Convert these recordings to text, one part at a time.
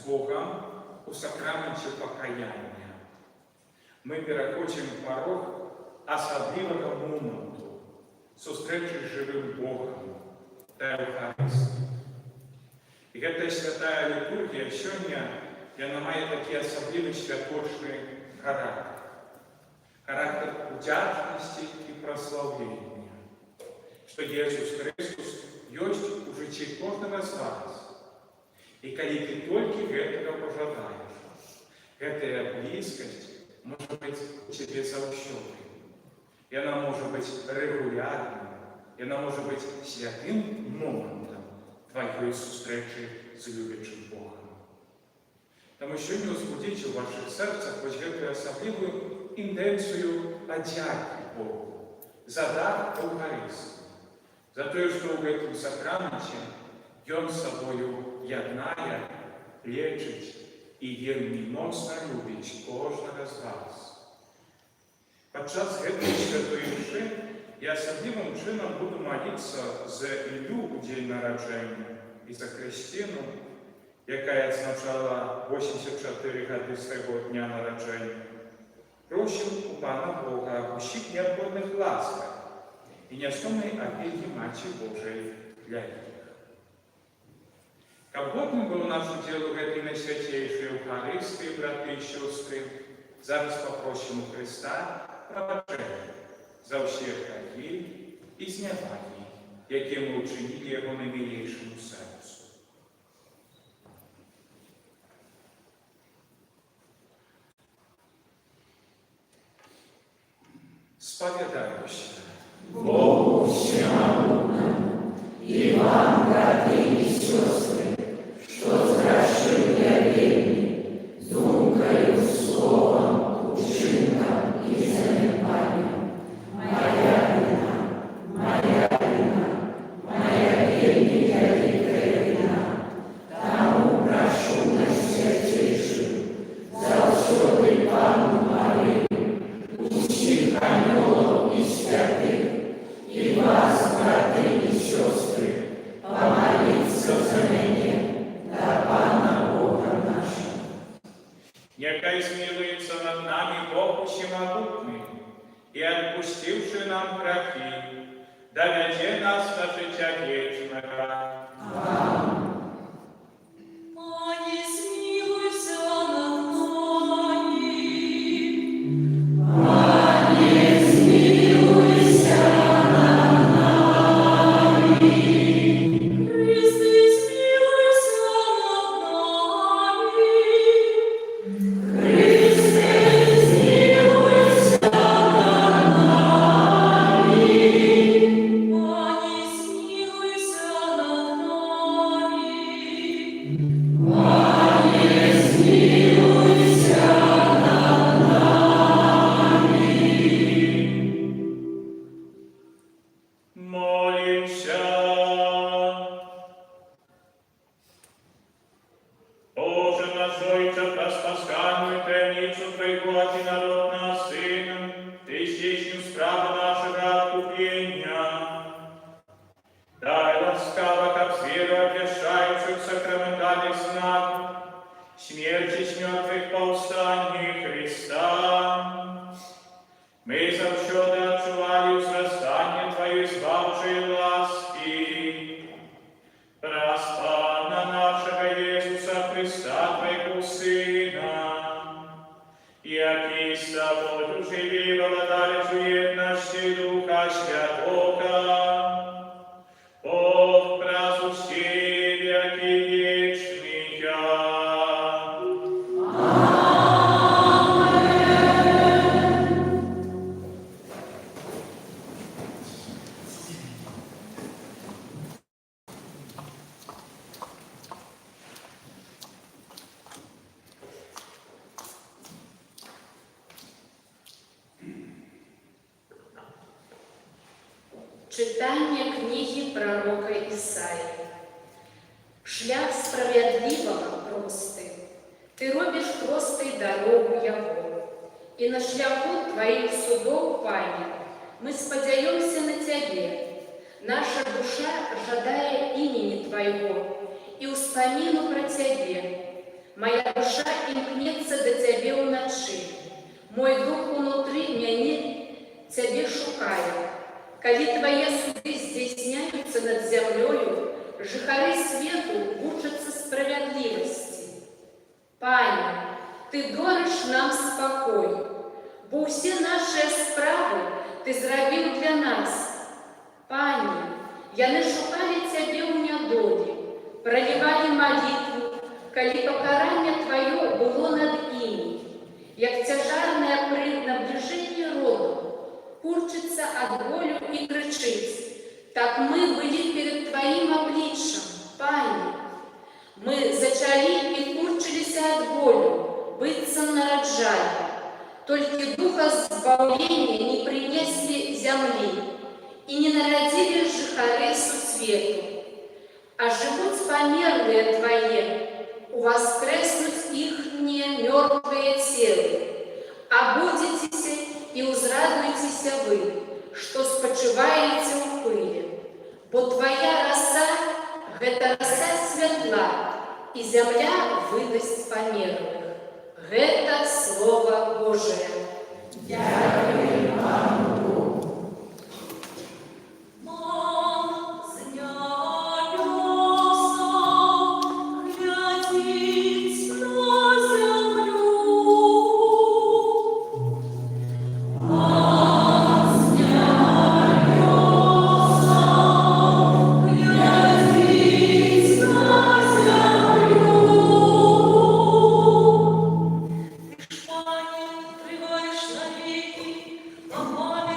з Богом у сакраменті покаяння. Ми переходимо порог особливого моменту зустрічі з живим Богом та Євхаристії. І ця святая літургія сьогодні, вона має такий особливий святочний характер. Характер вдячності і прославлення. Что Иисус Христос есть у житті кожного з вас. І коли ти тільки этого пожадаєш, эта близкость може бути у тебе завжди. І вона може бути регулярною, і вона може бути святим моментом твоєї зустрічі з люблячим Богом. Тому сьогодні збудіть у ваших серцях ось цю особливу інтенцію подяки Богу за дар Євхаристії. За те, що в цьому сакраменті Він собою єднає, лечить і вельми моцно любить кожного з вас. Подчас цієї святої мши я особливим чином буду молитися за Іллю у день народження і за Христину, яка відзначала 84 роки свого дня народження. Просим у Пана Бога усіх необхідних ласках и неосновной опеки Матери Божией для них. Как Богом был наше дело в этой наисвятейшей Евхаристии, браты и сестры, зараз попросим у Христа пробачення за всі гріхи і зневаги, які ми учинили Його немилейшому серцю. Сповідаюся Богу всемогутному, и вам, братья и сестры, что сгрешил я вельми, думкою, словом, учинком и занепанием. Моя вина, моя вельми великая вина. Тому прошу наисвятейшую, завсёды Пану молю, усіх анголов и святых, и вас, браты и сестры, помолиться за меня, да Пана Бога нашего. Нехай смилуется над нами Бог Всемогутный, и отпустивший нам грехи, доведе нас до життя вечного. Аминь. Смерти с мертвых повстаний Христа, мы завсёды отчували узрастание Твоей звавшей ласки. Распана нашего Иисуса Христа, Твоего Сына, який с Тобою живи, владарь едности Духа Святого, Бог празусти веки вечные. Читання книги пророка Ісаї. Шлях справедливого простий, ти робиш простий дорогу Його. І на шляху Твоих судов, Пане, мы сподяемся на Тебе. Наша душа жадає имени Твоего и успомину про Тебе. Моя душа імкнецца да Цябе ўначы. Мой дух унутры мяне Цябе шукае. Калі Твае суды здзяйсняюцца над зямлёю, жыхары свету вучацца справядлівасці. Пане, Ты дорыш нам спакой, бо ўсе нашыя справы Ты зрабіў для нас. Пане, яны шукалі Цябе ў нядолі, пралівалі малітву, калі пакаранне Тваё было над імі. Як цяжарная пры набліжэнні роду курчыцца ад болю і крычыць, так мы былі перед Тваім абліччам, Пане. Мы зачалі і курчыліся ад болю, быццам нараджалі. Толькі духа збаўлення не прынеслі зямлі і не нарадзілі жыхары сусвету. А жывуць памерлыя Твае, уваскрэснуць іхнія мёртвыя целы. Абудзіцеся і ўзрадуйцеся вы, што спачываеце ў пылі, бо Твая раса – гэта раса святла, і зямля выдасць памерлых. Гэта Слова Божие. Дякую вам, Богу. Пам'ять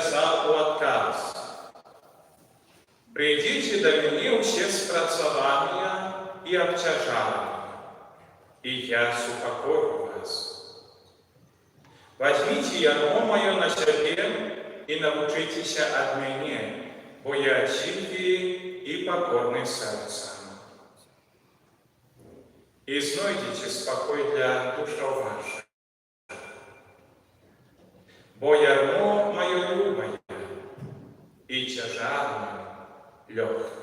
сказал у отказ: «Придите до меня все спрацаванные и обтяжанные, и я супокою вас. Возьмите ярмо мое на себе и научитесь от меня, бо я тихий и покорный сердцем. И знойдите спокой для душов ваших. Бо ярмо мое любое и тяжар легкий».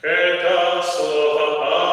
Это слово Пана.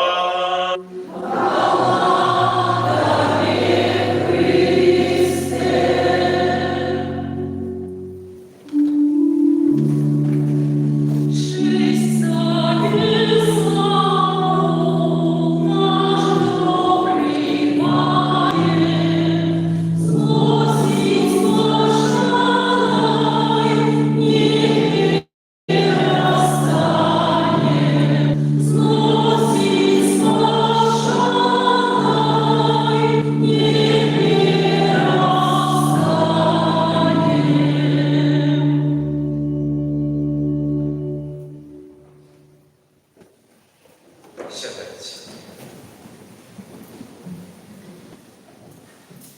Сядайте.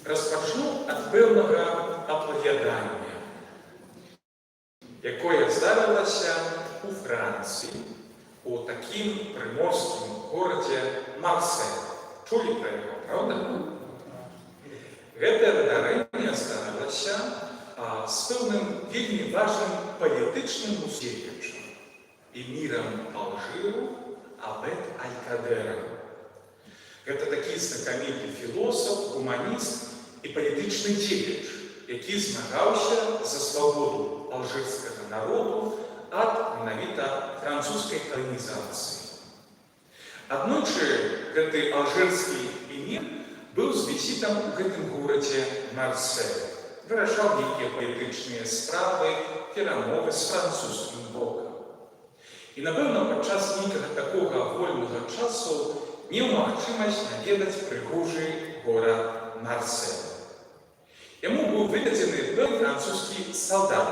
Розпочну від певного оповідання, яке здарилося у Франції, у таким приморському городі Марсель. Чули про його, правда? Це видарення здарилося з певним вельми важним політичним усилием еміром Алжиру Абед Аль-Кадером. Это такий знакомитий філософ, гуманіст і політичний діяч, який змагався за свободу алжирського народу від менавіта французької колонізації. Аднойчы гэты алжирскі эмір быў з візітам у гэтым горадзе Марсель, вырашаў нейкія палітычныя справы, перамовы з французскім бокам. І, напэўна, падчас нейкага такога вольнага часу меў магчымасць наведаць прыгожы горад Марсель. Яму быў выдадзены пэўны французскі салдат,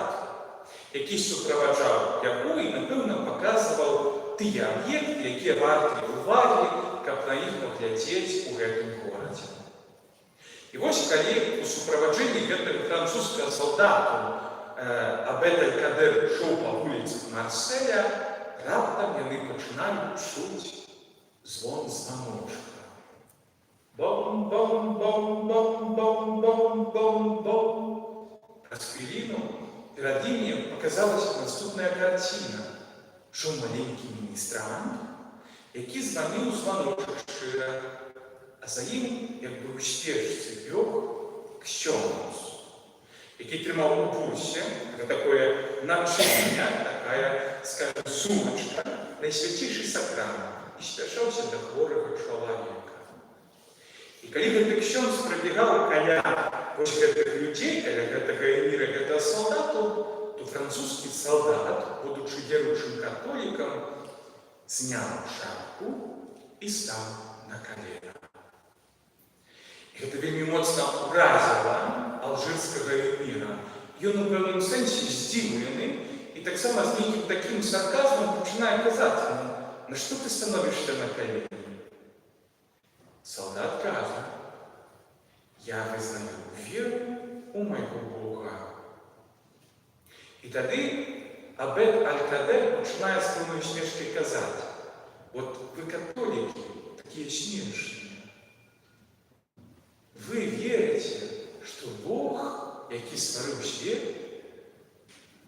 які суправаджаў яго і, напэўна, паказваў тыя аб'екты, якія варты увагі, каб на іх паглядзець у гэтым горадзе. І вось, калі у суправаджэнні гэтага французскага салдату Абед Аль-Кадер ішоў па вуліцах Марселя, раптам яны пачыналі чуць звон званочка. Бом-бом-бом-бом-бом-бом-бом-бом. Праз хвіліну перад імі паказалася наступная карціна. Шум маленькі міністрант, які званіў званочак шчыра, а за ім, як бы ў спешцы, бег ксёндз, які трымаў у пульсе, такое начынне, такая, скажем, сумачка, найсвяцейшы сакрам, і спяшаўся да хворага чалавека. І калі гэты ксёндз прабегаў каля вось гэтых людзей, каля гэтага эміра, гэтага салдату, то французскі салдат, будучы веруючым католікам, зняў шапку і стаў на калена. Гэта вельмі моцна ўразіла алжырскага эміра. Ён у пэўным сэнсе здзіўлены і таксама з нейкім такім сарказмам пачынае казаць яму: «На што ты становішся на калені?» Салдат кажа: «Я вызнаю веру у майго Бога». І тады Абед Аль-Кадер пачынае з пэўнай усмешкай казаць: «Вот вы, католікі, такія смешныя. Вы верите, што Бог, які стварыў свет,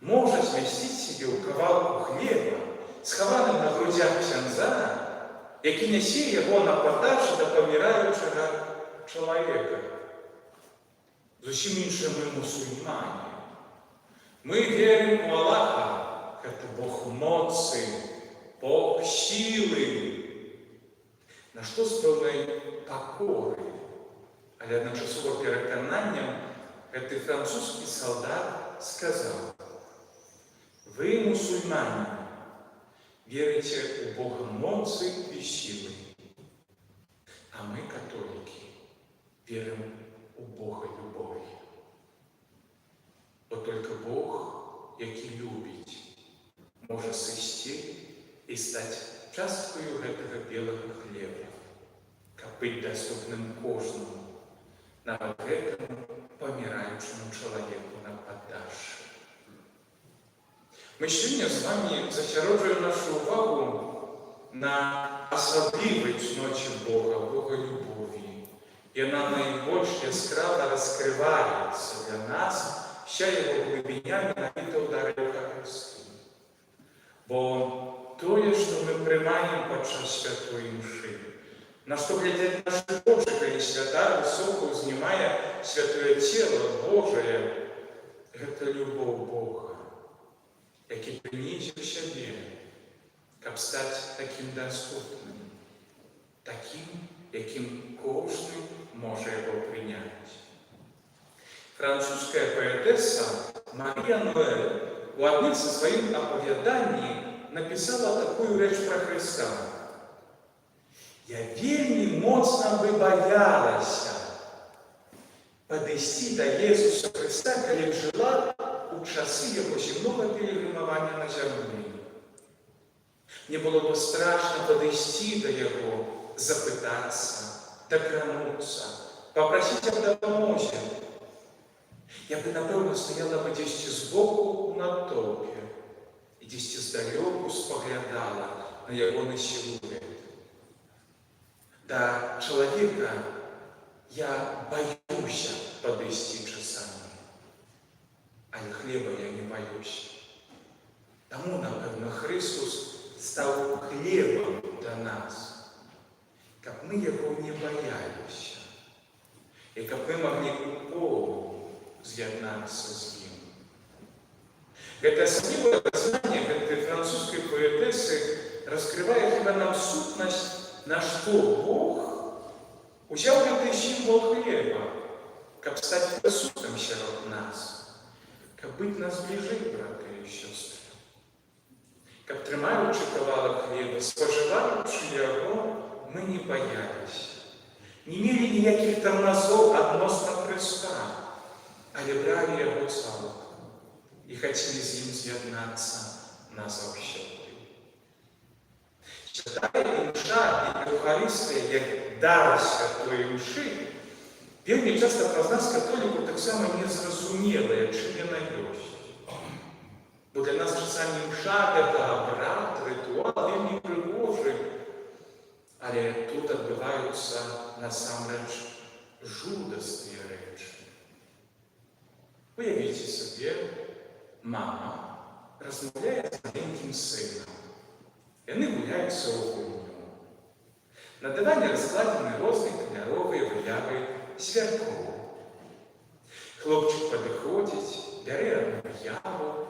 можа змясціць сябе ў кавалку хлеба, схаваным на грудзях ксяндза, які нясе яго на падачу да паміраючага чалавека. Зусім іншыя мы мусульмане. Мы верим у Аллаха, это Бог моцы, Бог силы. На что с певной покорой, але одночасово переконанням, этот французский солдат сказал: «Вы, мусульмане, верите у Бога моцы и силы. верим у Бога любові. Бо тільки Бог, який любить, може сісти і стати часткою гэтага білого хліба, каб бути доступним кожному, навіть гэтому помираючому чоловіку на поддашши. Ми сьогодні з вами зосереджуємо нашу увагу на особливій цноті Бога, Бога любові. І вона найбільш яскраво розкривається для нас, вся його глибиня навіть удари Христу. Бо то, що ми приймаємо під час святої мши, на що глядять наші очі, коли свята високо знімає святое тіло Божие, це любов Бога, який принизив себе, щоб стати таким доступним, таким, яким кожен може його прийняти. Французька поетеса Марія Ноель у одним зі своїх оповіданнях написала таку річ про Христа. «Я вельми моцно би боялася подойти до Ісуса Христа, коли жила у часи Його земного пилигримування на землі. Мне было бы страшно подойти до Его, запытаться, докрануться, попросить об допомозе. Я бы, напевно, стояла бы десь збоку на топі і десь здалеку споглядала на Його силует. До чоловіка я боюся подойти часами, але хліба я не боюсь. Тому, напевно, Христос став хлібом для нас, щоб ми його не боялися, і щоб ми могли повністю з'єднатися з ним. Це особливе знання этой французької поетеси розкриває хіба нам сутність, на що Бог узяв цей символ хліба, щоб стати присутним серед нас, щоб бути нас ближче, брати і сестри. Щоб, тримаючи кавалок хліба, споживаючи його, ми не боялися. Не мали ніяких тормозов відносно Христа, але брали його цілком і хотіли з ним з'єднатися назавжди. Святая мша і Евхаристія, як дар святої мши, вельми часто про нас, католиків, так само не зрозуміли, чим вона є. Бо для нас часами мша – це обряд, ритуал, вельми пригожий. Але тут відбуваються, насамреч, жудасні речі. Уявіть собі, мама розмовляє з маленьким сином. І вони гуляються у кухню. На дивані розкладені різні кольорові вияви зверху. Хлопчик підходить, бере одну яву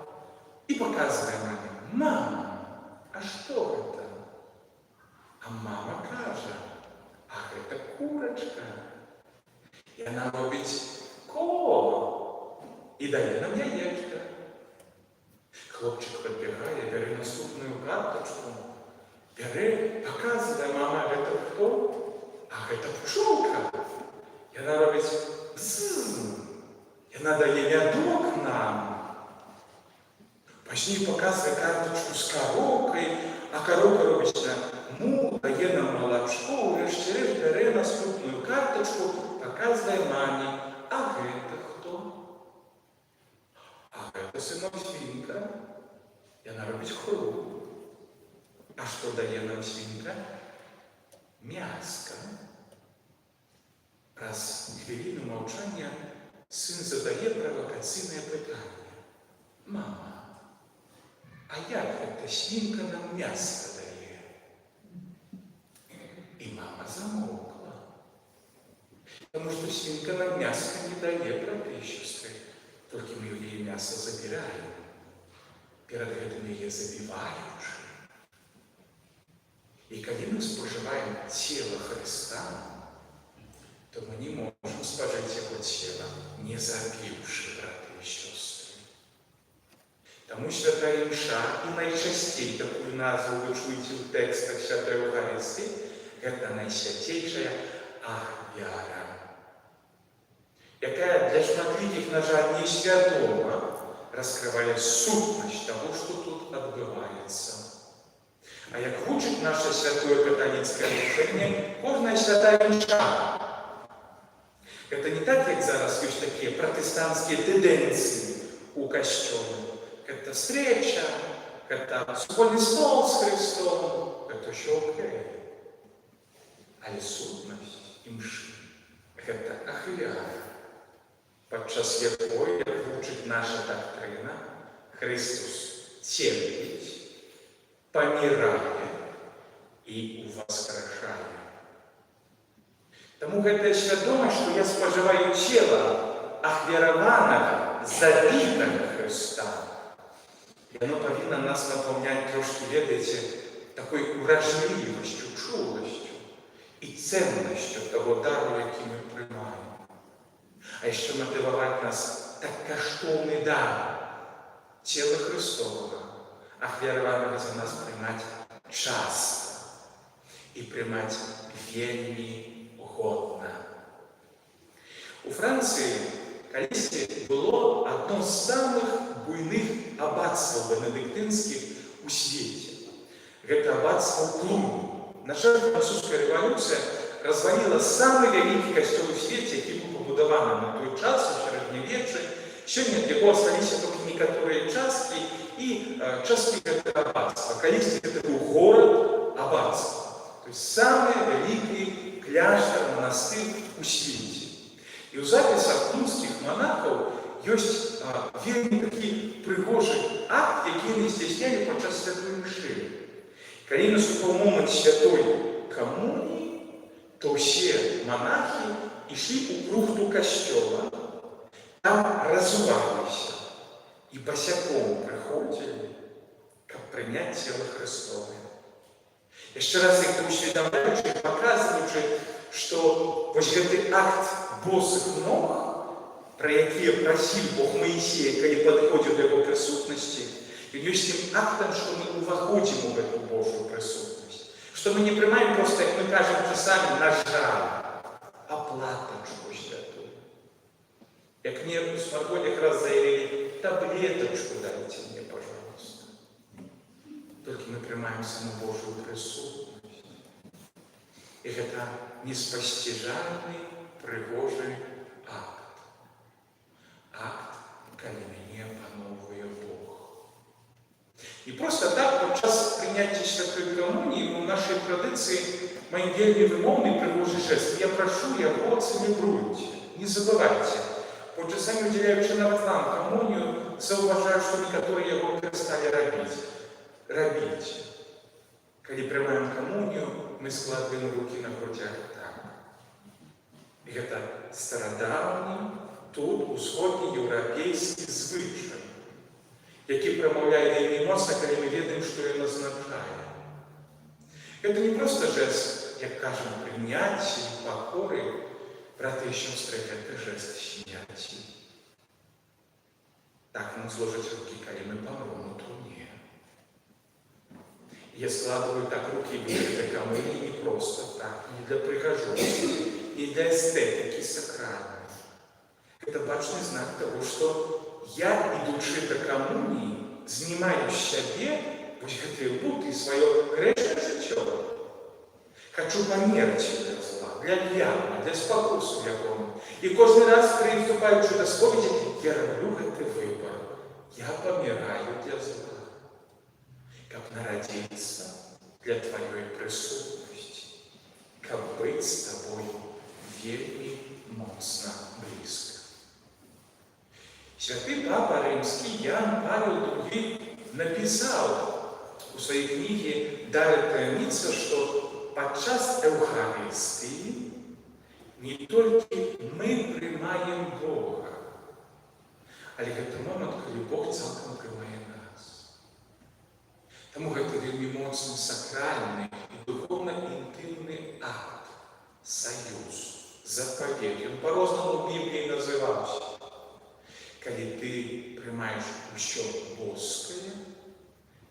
і показує мамі: «Мама, а що це?» А мама каже: «Ах, це курочка». І вона робить коло і дає нам яєчко. Хлопчик підбігає, бере наступну карточку, бере, показує: «Мама, це хто?» «Ах, це пчелка». І вона робить бзз. І вона дає рядок нам. Пізніше показує карточку з коровкою, а коровка робить му, дає нам молочко, врешті-решт бере наступну карточку, показує мамі: «А це хто?» «А це синок свинка». І вона робить хруп. А що дає нам свинка? М'яско. Раз хвилину мовчання син задає провокаційне питання: «Мама, а як ця свинка нам м'ясо дає?» І мама замовкла. Тому що свинка нам м'ясо не дає, брати і сестри. Тільки ми в її м'ясо забираємо. Перед гэтым яе забіваючи. І коли ми споживаємо тіло Христа, то ми не можемо спожити його тіло, не забивши, брати і сестри. Тому святая мша, і найчастіше таку назву ви чуєте в текстах Святої Евхаристії, це найсвятейшая ахвяра, якая для шматлікіх, на жаль, несвядома раскрывае сутнасць таго, што тут адбываецца. А як вучыць наша святое каталіцкае вучэнне, кожная святая міша. Гэта не так, як зараз ёсць такія пратэстанцкія тэндэнцыі у касцёле. Гэта встреча, гэта супольны стол з Христом, гэта ўсё окей. Але сутнасць імшы – гэта ахвяра, падчас якой, як вучыць наша дактрына, Христус церпіць, памірае і уваскрашае. Таму гэтая свядомасць, што я спажываю цела ахвяраванага, забітага Христа, яно павінна нас напаўняць трошкі, ведаеце, такой уражлівасцю, чуласцю і ценнасцю таго дару, які мы прымаем. А яшчэ матываваць нас так каштоўны дар цела Христовага, ахвяраванага за нас прымаць часта і прымаць вельмі годна. У Францыі калісьці было адно з самых буйных абацтваў бенедыктынскіх у свеце. Гэта абацтва ў Клуні. На жаль, французская рэвалюцыя разваліла самы вялікі касцёл у свеце, які быў пабудаваны на той час, у сярэднявеччы. Сёння ад яго асталіся толькі некаторыя часткі і часткі гэтага абацтва. Калісьці гэта быў горад абацтва. То есть самы вялікі кляштар, манастыр у свеце. І ў запісах клунскіх монахаў ёсць вельмі такі прыгожы акт, які яны здзяйснялі падчас святой мшы. Калі наступаў момант святой камуніі, то ўсе монахі ішлі ў кругту касцёла, там разуваліся і басяком прыходзілі, каб прыняць цела Христовае. Яшчэ раз як усведамляючы, паказваючы, што вось гэты акт босых ног, пра якія прасіў Бог Маісея, калі падыходзіў да яго прысутнасці, ён ёсць тым актам, што мы ўваходзім у гэту Божую прысутнасць. Што мы не прымаем проста, як мы кажам часамі, на жаль, а платачку святую. Як мне у смаргонях раз заявілі, таблеточку дайце мне, пожалуйста. Толькі мы прымаем саму Божую прысутнасць. І гэта неспасціжальны, прыгожы акт. Акт, калі мяне апаноўвае Бог. І проста так, падчас прыняцця святой камуніі, у нашай традыцыі маем вельмі вымоўны прыгожы жэст. Я прашу яго, цэлебруйце, не забывайце. Бо часамі, удзяляючы нават вам камунію, заўважаю, што некаторыя яго перасталі рабіць. Калі прымаем камунію, мы складваем рукі на грудзях так. І гэта старадаўні, тут усходнееўрапейскі звычай, які прамаўляе вельмі моцна, калі мы ведаем, што ён азначае. Гэта не проста жэст, як кажам, прыняцці, пакоры, браты і сёстры, гэта жэст сняцці. Так нам зложаць рукі, калі мы памром у труне. Я складываю так руки для камыні не просто так, не для прыгажосці, не для эстэтыкі сакральнай. Это бачны знак того, што я, ідучы да камуніі, знімаю з сябе вось гэтыя буты, сваё грэчнае жыццё. Хачу памерці для зла, для гнява, для спакусу якому. І кожны раз, прыступаючы да споведзі, я раблю гэты выбар. Я паміраю для зла. Каб нарадзіцца для тваёй прысутнасці, каб быць з табой вельмі моцна блізка. Святы папа рымскі Ян Павел II напісаў у сваёй кнізе «Дар таямніца», што падчас Эўхарыстыі не толькі мы прымаем Бога, але гэта момант, калі Бог цалкам прымае нас. Таму гэта вельмі моцны сакральны і духовна-інтымны акт, саюз, запавет. Ён па-рознаму ў Бібліі называўся. Калі ты прымаеш усё боскае,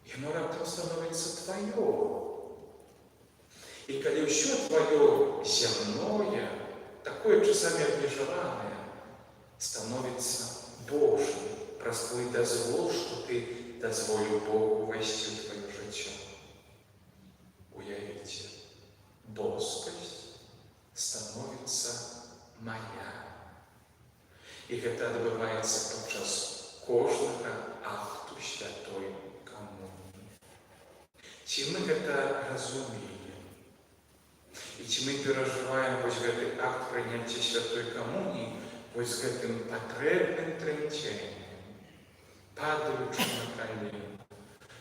яно раптам становіцца тваё. І калі ўсё тваё зямное, такое часамі абмежаванае, становится Божым праз твой дазвол, што ты дазволіў Богу ўвайсці ў тваё жыццё. Уявіце, боскасць становится моя. І гэта адбываецца падчас кожнага акту святой камуніі. Ці мы гэта разумеем? І ці мы перажываем вось гэты акт прыняцця святой камуніі вось з гэтым патрэбным трымценнем, падаючы на калені,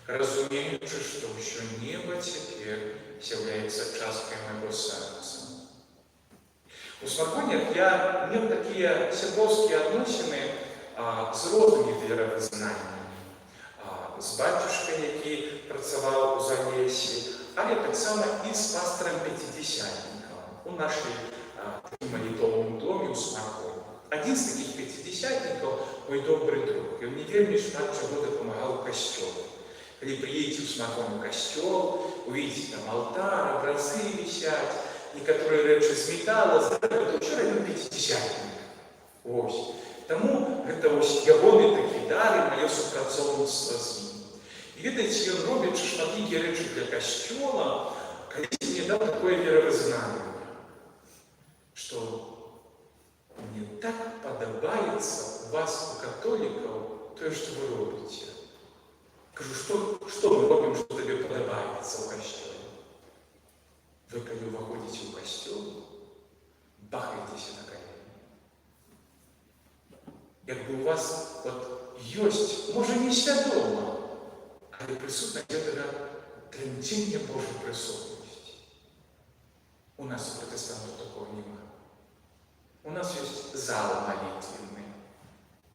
разумеючы, што ўсё неба цяпер з'яўляецца часткай майго сэрца. У смартфонах я меў такія сяброўскія адносіны з рознымі веравызнаннямі. З бацюшкай, які працаваў у Залесі, але таксама і з пастарам-пяцідзясятнікам у нашай малітоўным доме ў смартфоне. Адзін з такіх пяцідзясятнікаў мой добры друг, і он мне вельмі шмат чаго дапамагаў у касцёле. Калі прыедзеце ў смартфон у касцёл, увидите там алтар, абразы висять, некоторые рэчы з металла, то ўсё рабіў пяцідзясятнік. Вось. Таму гэта вось ягоны такі дар і маё супрацоўніцтва з ім. І ведаеце, ён робячы шматлікія рэчы для касцёла, калісьці мне даў такое веравызнанне, што мне так падабаецца у вас, у католікаў, тое, што вы робіце. Кажу, што мы робім, што табе падабаецца ў касцёле? Вы, калі ўваходзіце ў касцёл, бахаецеся на калені. Як бы у вас ёсць, можа, несвядома, але прысутнасць гэтага трымцення Божай прысутнасці. У нас у пратэстантаў такого няма. У нас ёсць зал молитвенный,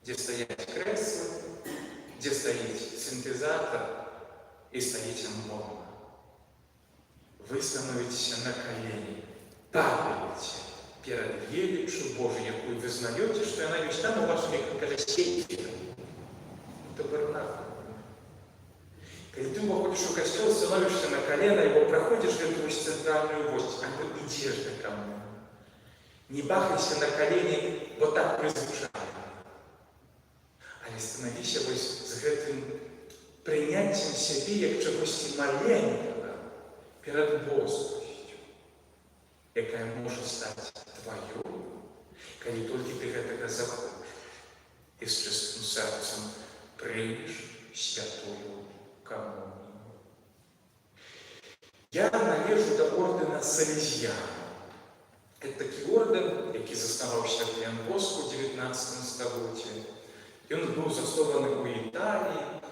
дзе стаяць крэслы, дзе стаіць сінтезатор і стаіць амбона. Вы становитесь на колени, падаете перед величью Божией, якую вы знаете, что она есть там у вас несколько гостей. Это барнак. Когда ты выходишь в костел, становишься на колено, его проходишь эту центральную гость, а ты идешь до кому. Не бахайся на колени вот так призвычайно. Але становіся вось з гэтым прыняццем сябе як чагосьці маленькага перад боскасцю, якая можа стаць тваёй, калі толькі ты гэтага захочаш і з чыстым сэрцам прымеш святую камунію. Я належу да ордэна Салезіянаў. Гэта такі ордэн, які заснаваў святы Ян Босха ў 19 стагоддзі. Ён быў заснаваны ў Італіі,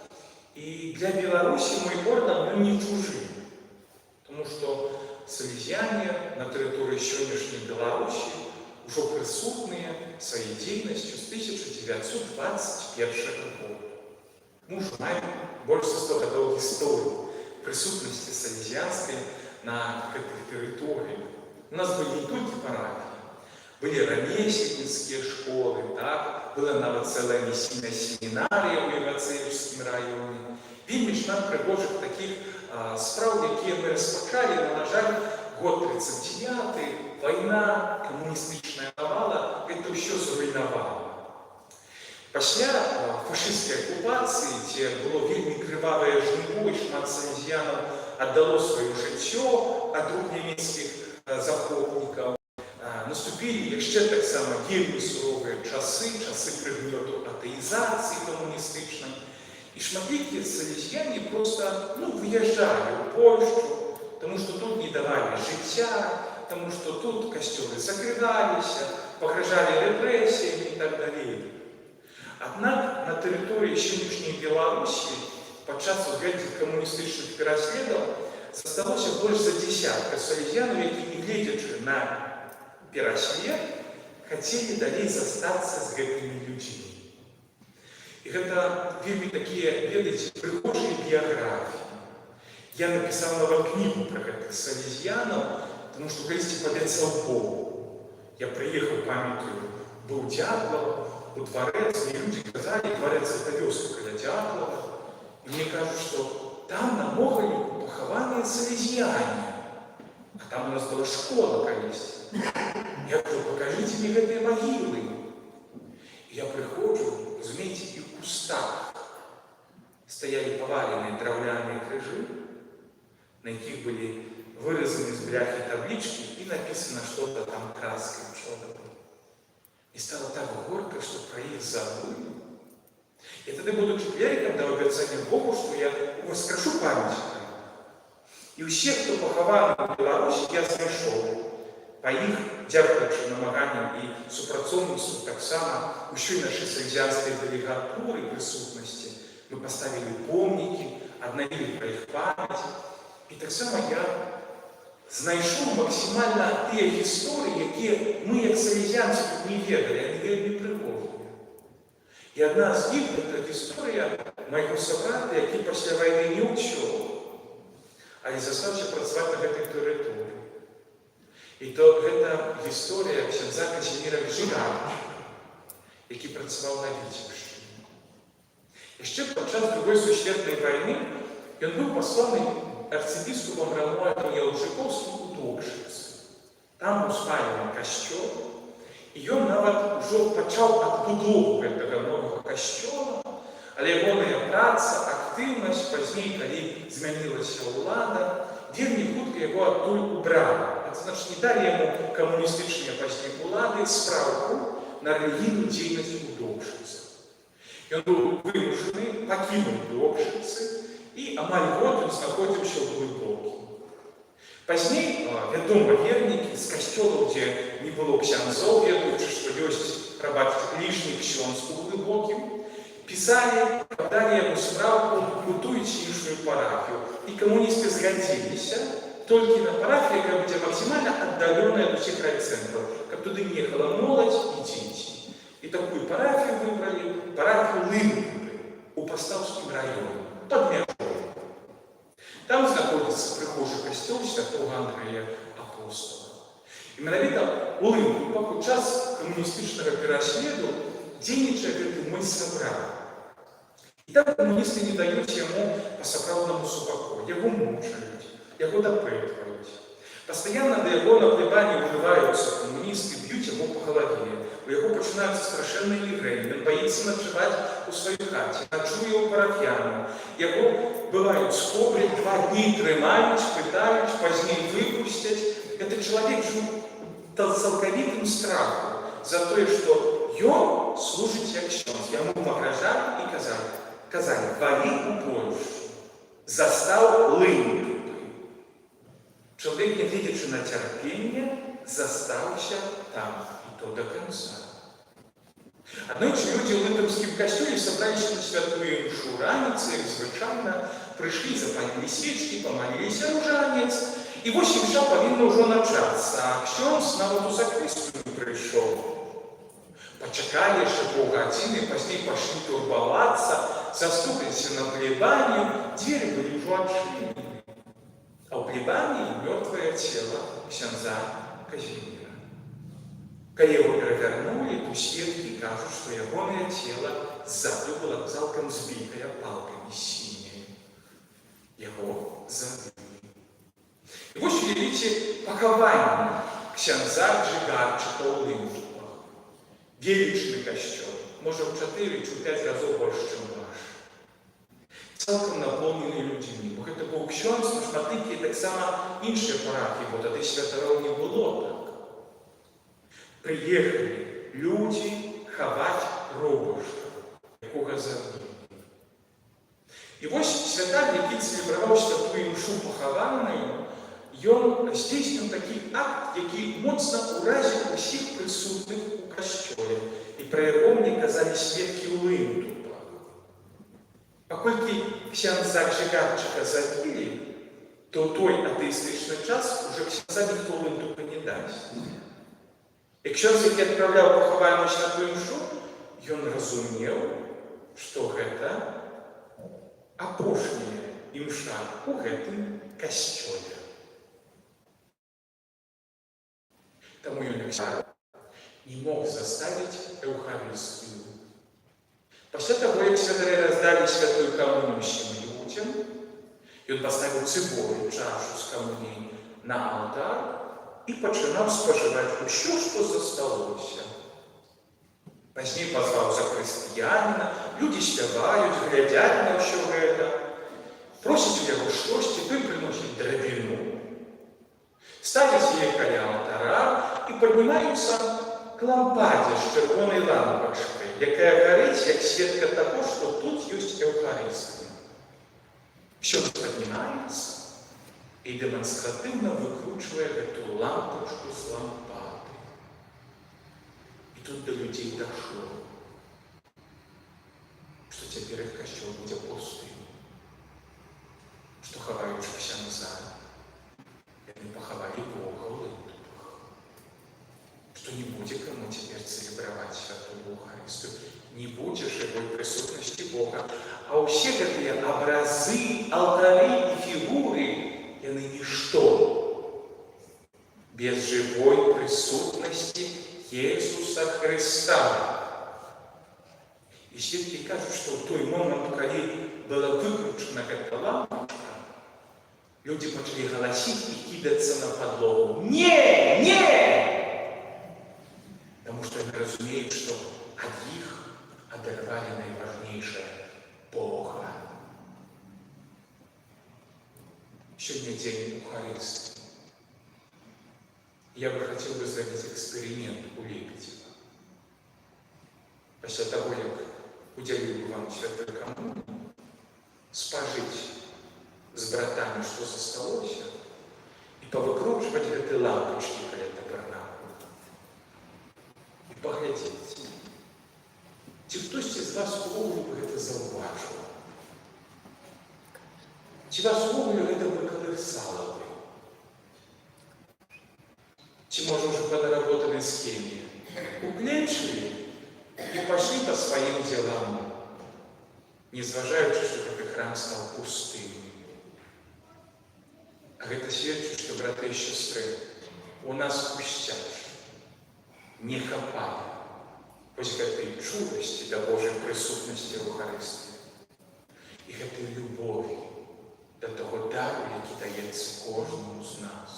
і для Беларусі мой ордэн не чужы. Тому што салезіяне на тэрыторыі сённяшняй Беларусі ўжо прысутныя сваёй дзейнасцю з 1921 года. Мы ўжо маем больш за 100 гадоў гісторыі прысутнасці салезіянскай на гэтых тэрыторыях. У нас былі не толькі парафіі, былі рамесельніцкія школы, так? Была нават цэлая місійная семінарія ў Івацеўскім раёне. Вельмі шмат прыгожых такіх спраў, якія мы распачалі, но, на жаль, год 39, вайна, камуністычная навала, гэта ўсё зруйнавала. Пасля фашысцкай акупацыі, дзе было вельмі крывавае жніво, і шмат салезіянаў аддало сваё жыццё ад рук нямецкіх захопнікаў, наступілі яшчэ таксама вельмі суровыя часы прыгнёту атэізацыі камуністычнай. І шматлікія салезіяне проста выязджалі ў Польшчу, таму што тут не давалі жыцця, таму што тут касцёлы закрываліся, пагражалі рэпрэсіямі і так далей. Аднак на тэрыторыі сённяшняй Беларусі падчас гэтых камуністычных пераследаў засталося больш за дзясятка салезіянаў, які, нягледзячы на пераслед, хацелі далей застацца з гэтымі людзьмі. І гэта вельмі такія, ведаеце, прыгожыя біяграфіі. Я напісаў нават кнігу пра гэтых салезіянаў, тому што калісьці пабяцаў Богу. Я прыехаў, памятаю, быў Дятлаў, у дварэц, і людзі казалі, дварэц гэта вёска каля Дятлава. І мне кажуць, што там на могілку пахаваныя салезіяне. А там у нас была школа калісьці. Я кажу, пакажыце мне гэтыя магілы. І Я приходжу, розумієте, і в кустах стояли поваленные драўляныя крыжи, на яких были вырезаны из бляхи таблички и написано что-то там краской черной. И стало так горько, что про их забыли. И тогда, будучи клериком, дал обещание Богу, что я воскрешу память. И у всех, кто похован в Беларуси, я знайшов. По их, дякуючи намаганням і супрацовництву, так само усій нашій селезіанській делегатурі присутності, ми поставили помники, обновили про їх пам'ять. І так само я знайшов максимально ті історії, які ми, як селезіанці, тут не ведали, вони вельми пригодні. І одна з них – це історія моєго собрата, який після війни не учив, але застався працювати на цій території. І то гэта гісторія ксяндза Казіміра Жигарча, який працював на Віцебщині. Яшчэ падчас Другой сусветнай вайны ён быў пасланы арцыбіскупам Ромуальдам Ялжыковскім у Докшыцы. Там успалены касцёл, і ён нават ужо пачаў адбудову гэтага новага касцёла, але ягоная праца, актыўнасць пазней, калі змянілася ўлада, вельмі хутка яго адтуль убрала. Это значит, не дали ему коммунистичные пазней улады справку на религийную деятельность у Докшицы. И он был вымушены покинуть Докшицы, и амаль год он находился в Глубоке. Поздней, вядома, верники с костёла, где не было ксяндзов, ведаючи, что есть рабат лишний ксёндз у Глубоким, писали, подали ему справку, будуйте іншую парафию. И коммунисты сгодились, только на парафии, как бы максимально отдаленная от всех райцентров, как туда не ехала молодь и дети. И такую парафию выбрали, парафию Лынки у Поставским районе, под Мяжой. Там находится прихожий костел святого Андрея Апостола. И менавіта у Лынку, під час коммунистичного переследу, дзейнічае гэты мой собрат. И так коммунисты не дают ему по сапраўднаму супаку, его мучают. Яго допытывают. Постоянно до его на плебании уживаются коммунисты, бьют его по голове. У него начинаются страшенные мигрени. Он боится ночевать у своей хате. Ночує у парафьяну. Его бывают скоблять, 2 дні тримають, пытают, позднее выпустят. Этот человек жил целковитым страхом за то, что он служит як ксёндз. Ему погрожали и казали, вали у Польшу. Застал Лыньку. Человек, не видячи на терпение, застался там, и то до конца. Однойчі люди в Литовському костюлі собрались на святую мшу раніці, як звичайно, прийшли, запалили свічки, помолились ружанець, і ось мша повинна вже начаться, а ксьондз навіть у закрistую прийшов. Почекали ще полгодини, позднее пошли турбоваться, застукались на плебанию, двери были уже отшли. А у плебании мертвое тело ксяндза Казимира. Когда его перевернули, то сведки кажут, что ягоное тело сзаду было цалком сбитое палками синими. Его забыли. И вот видите похование ксяндза Жигарчика у Лынчуках. Величный костюм, может в 4-5 разов больше, чем ваш. Цалком наповнений людьми. Бо це був ксьондз, на шматики, так само інші парафії, бо тоді святого не було так. Приїхали люди ховати робушка, якого забили. І ось святар, який цілібравав святую мшу похованою, він здійснив такий акт, який моцно уразив усіх присутних у костьолі. І про його мені казали свідки у Линту. Покольки ксяндза Жигарчика забили, то той атеїстичний час уже ксяндза ніхто Линтука не дасть. І ксяндз, який відправляв поховальну святую мшу, він розумів, що це апошняя імша у гэтым касцёле. Тому ён не мог заставить Евхаристию. Пасля того, як святари раздали святую коммунию всем людям, ён поставил цыбовую чашу с коммунией на алтарь и починав споживать усё, что засталося. Пазней пазваў закрыстыяніна, людзі спяваюць, глядзяць на ўсё гэта, просяць у яго штосьці, той прыносіць драбіну, ставяць яе каля алтара і паднімаюцца к лампадзе з чырвонай лампачкай, якая гарыць, як сведка таго, што тут ёсць Еўхарыстыя. Ксёндз паднімаецца і дэманстратыўна выкручвае гэтую лампачку з лампады. І тут до людзей дашло, што цяпер іх касцёл будзе пустым, што хаваючы ксяндза, яны пахавалі Бога ў лытвах, што не будзе каму цяпер цэлебраваць святую Еўхарыстыю, не будзе жывой прысутнасці Бога, а ўсе гэтыя абразы, алтары і фігуры, яны нішто без жывой прысутнасці Иисуса Христа. И святки кажут, что в той момент, когда была выключена эта лампочка, люди начали голосить и кидаться на подлогу. Не! Не! Потому что они разумеют, что от них оторвали наиважнейшее – Бога. Сегодня день Евхаристии. Я бы хотел бы сделать эксперимент у Лебедева. После того, как уделил бы вам святой коммунию, спожить с братами, что засталось, и повыкручивать эти лампочки перед табернакулом. И поглядеть, чи хтось из вас увогуле это зауважив? Чи вас увогуле это виколихсало? Чи, может, уже по наработанной схеме уклечили и пошли по своим делам, незважаючи, что этот храм стал пустым. А это свідчить, что, браты и сестры, у нас пустяж не хапае вось гэтай чуласці да Божай прысутнасці ў Евхарыстыі і гэтай любові да таго дару, які даецца кожнаму з нас.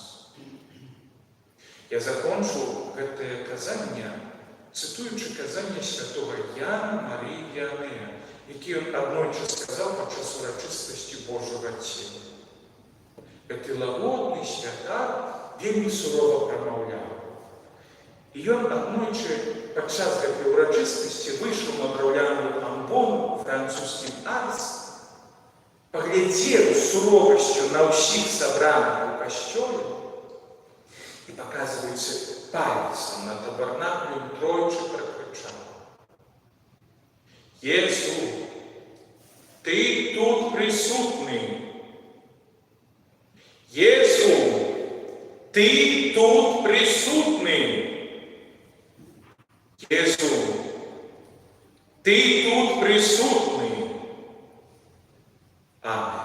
Я закончу гэтае казанне, цытуючы казанне святого Яна Марыі Віянэя, які ён аднойчы сказаў падчас урачыстасці Божага цела. Гэты лагодны святар вельмі сурова прамаўляў. І ён аднойчы падчас гэтай урачыстасці выйшаў на драўляную амбону французскім арц, паглядзеў з суровасцю на ўсіх сабраных у касцёле і, паказваючы пальцам на табернаклю, тройчы пракрычаў: «Jesús, Ты тут присутный! Jesús, Ты тут присутный! Jesús, Ты тут присутный!» Аминь.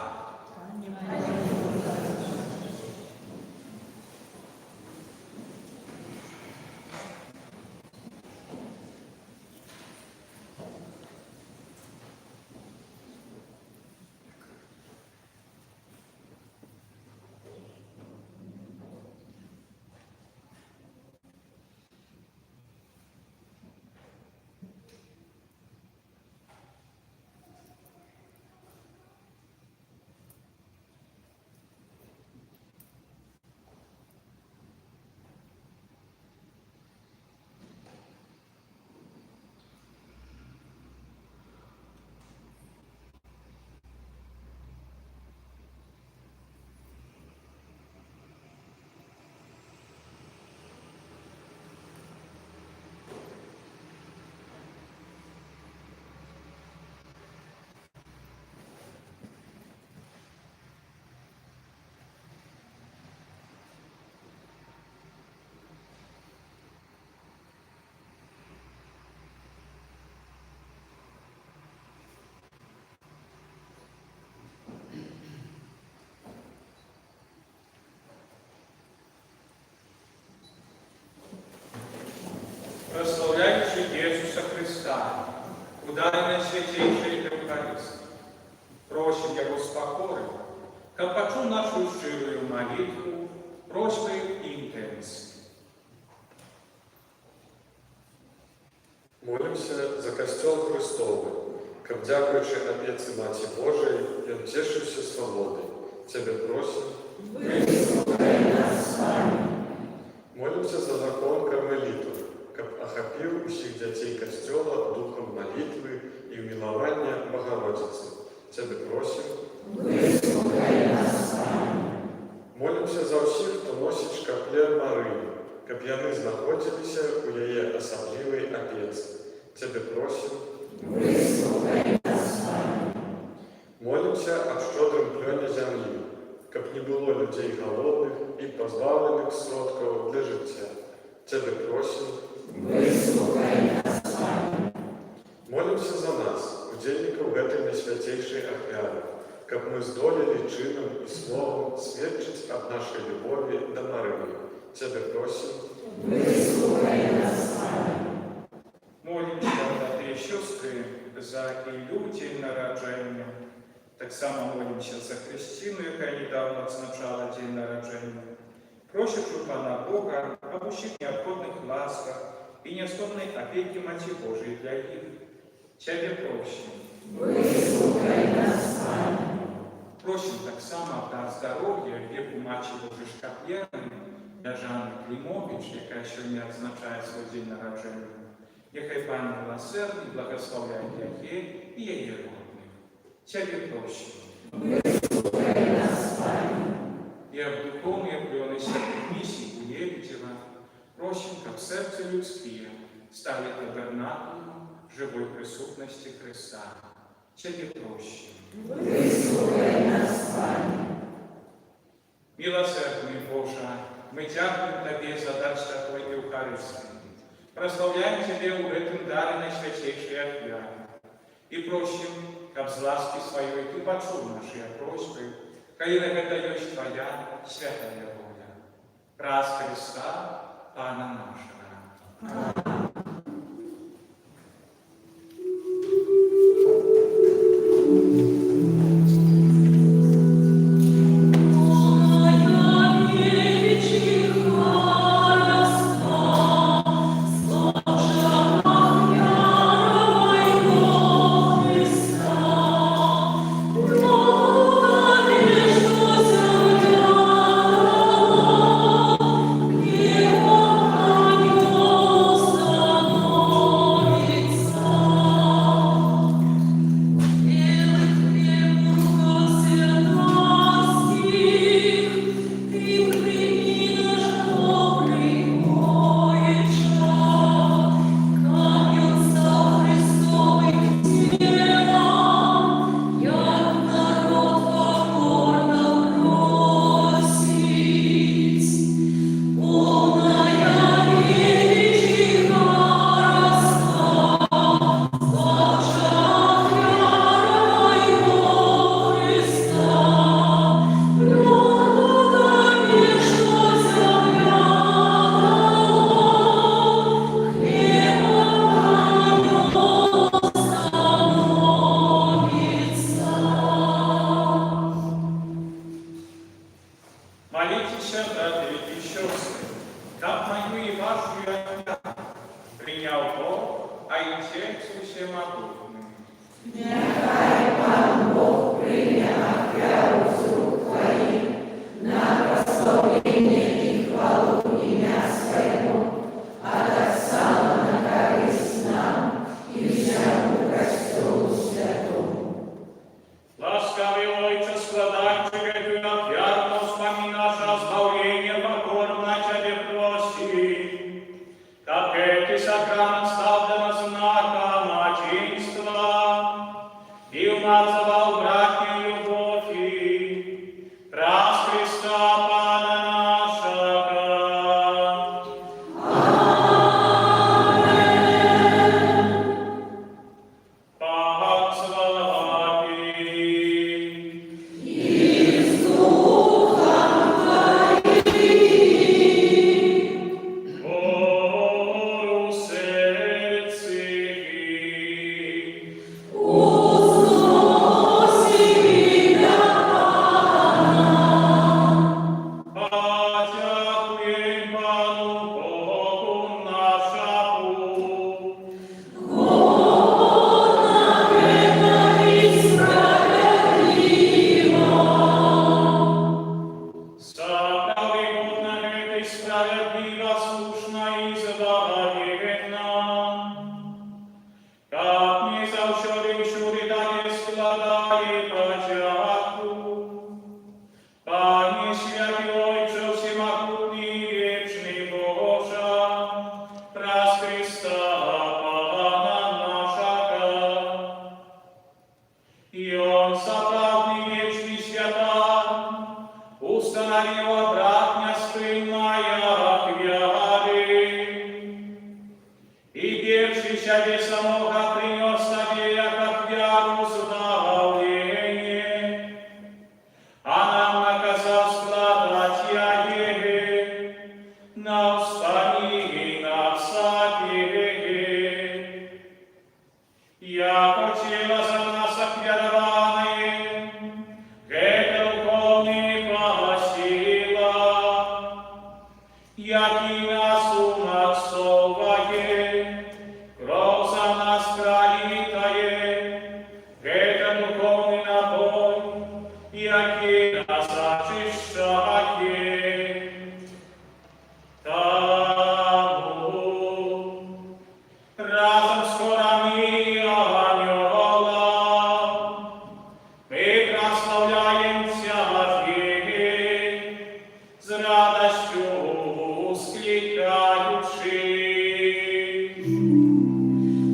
Прославляйте Иисуса Христа, куда и на святейшей Евхаристии. Просим Его с покорой, как почу нашу ширую молитву, просьбой и интенцией. Молімся за касцёл Христовы, каб, дзякуючы апецы Маці Божай, ён цешыўся свабодай. Цябе просім. Выслухай нас, Пане. Молімся за закон кармелітаў, каб ахапіў усіх дзяцей касцёла духам малітвы і ўмілавання Богородицы. Цябе просім. Выслухай нас, Пане. Молімся за ўсіх, хто носіць шкаплер Марыі, каб яны знаходзіліся ў яе асаблівай апецы. Цябе просім. Выслухай нас, Пане. Молімся аб шчодрым плёне зямлі, каб не было людзей галодных і пазбаўленых сродкаў для жыцця. Цябе просім. Выслухай нас, Пане. Молімся за нас, удзельнікаў гэтай найсвяцейшай ахвяры, каб мы здолелі чынам і словам сведчыць аб нашай любові да Марыі. Цябе просім. Выслухай нас, Пане. Молимся, браты и сестры, за иллюдии народжения. Так само молимся за Христину, яка недавно отзначала день народжения. Просим у Пана Бога об усіх необходных ласках и неословной опеки Маті Божией для их. Тебе просим. Выслухай нас, Пане. Просим так само про здоровье веку Маті Божией Шкаплерни для Жанны Климович, яка сьогодні отзначає свой день народжения. Нехай Пан милосердний благословляє яе і яе родних. Тебе просим. Выслухай нас, Пане. И об духовной пленной святых миссий у Лебедева просим, как сердце людские стали табернаклем живой присутности Христа. Тебе просим. Выслухай нас, Пане. Милосердный Боже, мы дякуем Тебе за дар Святой Евхаристии. Прославляем Тебе в этом даре наисвятейшей ахвяры. И просим, как с ласки Своей Ты почул наши просьбы, коли это есть Твоя святая воля. Раз Христа, Пана нашего. Притерпшийся без самого принес тебе, как вяру избавление, а нам наказал страдать Еге, на устани и на всапе. Яко тело за нас оквярованное, это духовный посила, яки нас умаксовае, кровь за нас пролитая, это духовный напой, яки нас очищает. Тому разом с хорами анёла мы прославляем Тя, с радостью воскликаючи.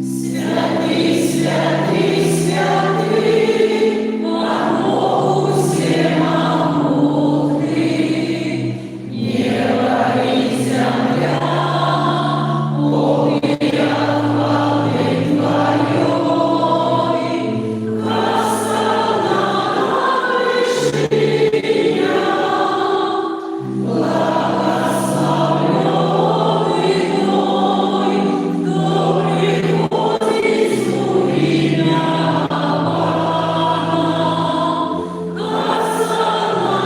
Святый, святый, святый, Богу всемогутный, небо и земля, полные хвалы Твоей, хвастана вышиня, благословленный мой, кто приходит в имя Бога, хвастана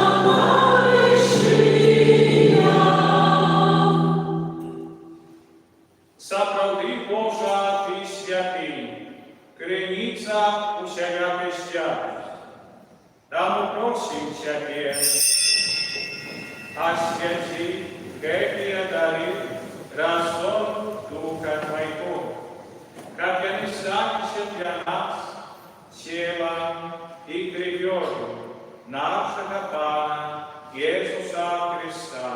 вышиня. Сапраўды Божа, Ты святый, криниця усякої святості. Тому просим Тебе, освяти эти дары разом Духа Твоего, как они станутся для нас телом и кровью нашего Пана Иисуса Христа.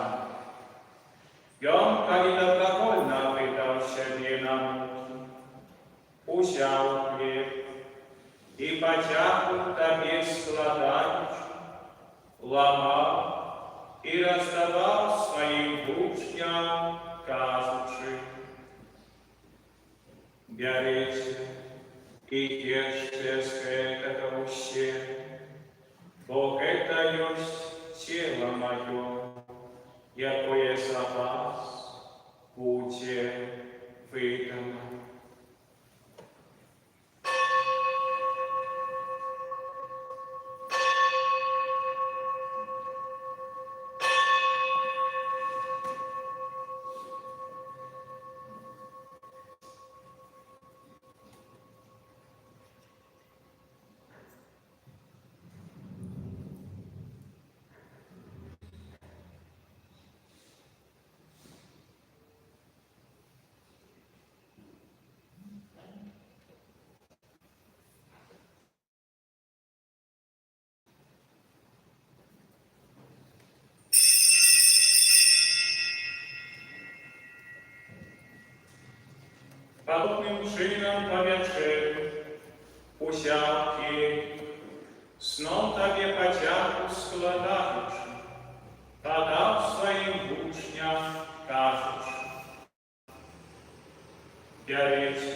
И Он, коли добровольно выдал себе на муки, взял хлеб и потягу Тебе складаючи, ломал и раздавал своим учням, кажучи: «Берите и ешьте с этого все, бо это есть тело мое, якое за вас буде видано». Подобным чином по вечеру, усяки, сном Тебе потягу складаючи, подав своим учням, кажучи: «Берите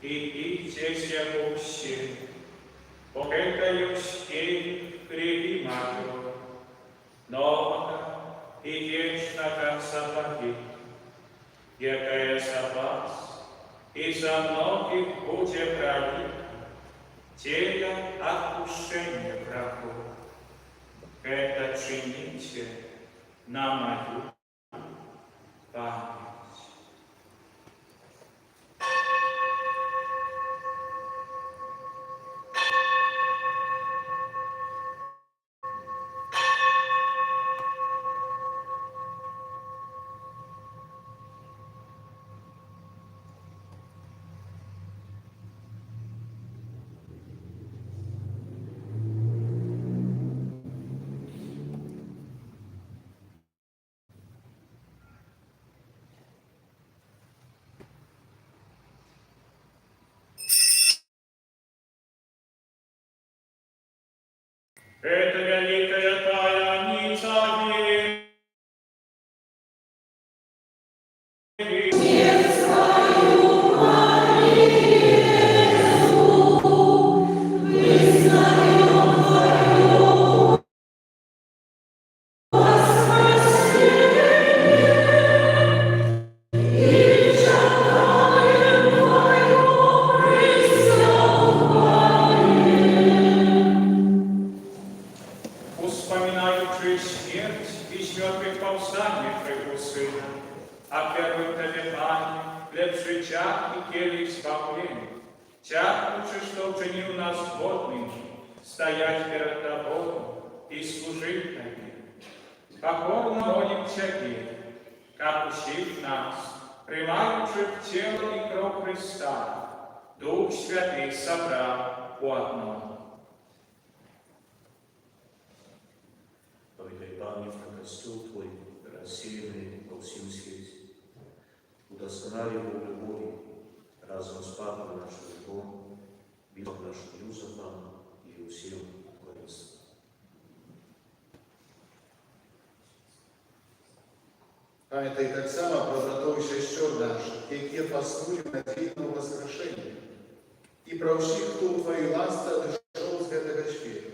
и пейте сего все, бо это есть крови моего, нового и вечного заповедь, якая за вас и за многих будет пролита, тело отпущения грехов. Это чините на мою память». Это великая таинница веры. Смерть свою Оферуй Тебе, Пане, лепший чах и келих спокойный. Чах лучше, что учинил нас годными, стоять перед Тобой и служить Тебе. Покорно молим Тебе, как учив нас, примаючи в тело и кровь Христа, Дух Святый собрал у одного. Поведай, Пане, на костюм Твой, рассеянный по всем свете. Удосконали его любовь, разум с Папой нашим Богом, Богом нашим Юзефом и усім воинством. Пам'ятай так само про братов і сестер наших, які паснули в надії на воскрешення, і про всіх, хто у Твоїй ласці дійшов з гэтага світу,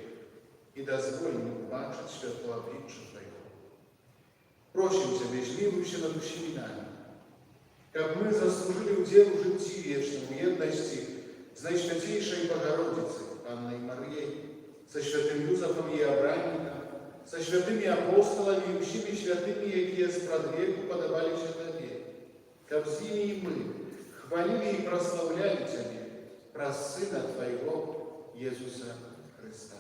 і дозволь їм побачити світло обличчя Твоего. Просим Тебе, змилуйся над усіми нами, как мы заслужили удел в житті вічному, в єдності з Найсвятейшей Богородицей, Анной Марією, со святым Юзефом и Авраамом, со святыми апостолами и всеми святыми, які спрадлегу подавалися Тебе, как с ними и мы хвалили и прославляли Тебе, про Сына Твоего, Иисуса Христа.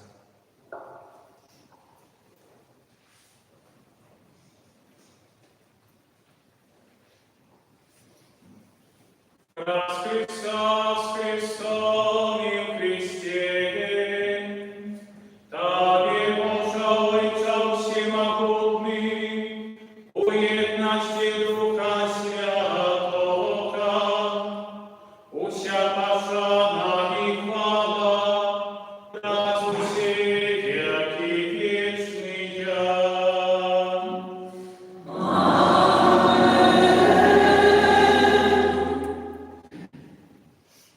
Христос, Христом и в Христе, Тебе, Боже, Отца всемогутный, уедночи Духа Святого, уся пожана и хвала, да все веки вечные.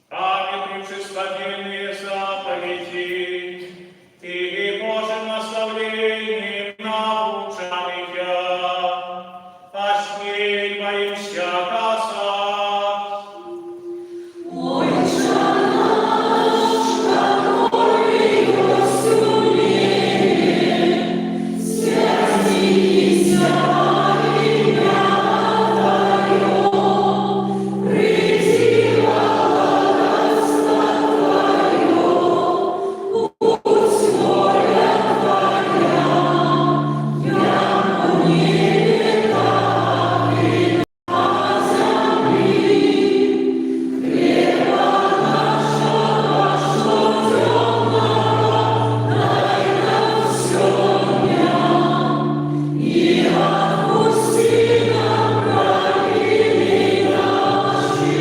Памятник чистоты заповеди и Божьим наставлением научаных я, посмей боимся касать. Отче наш, который во мире, святися имя Твое, приди царство Твое, пусть воля Твоя, яко в небе, так и на земли. Хлеба нашего ежедневного дай нам сегодня, и отпусти нам провины наши,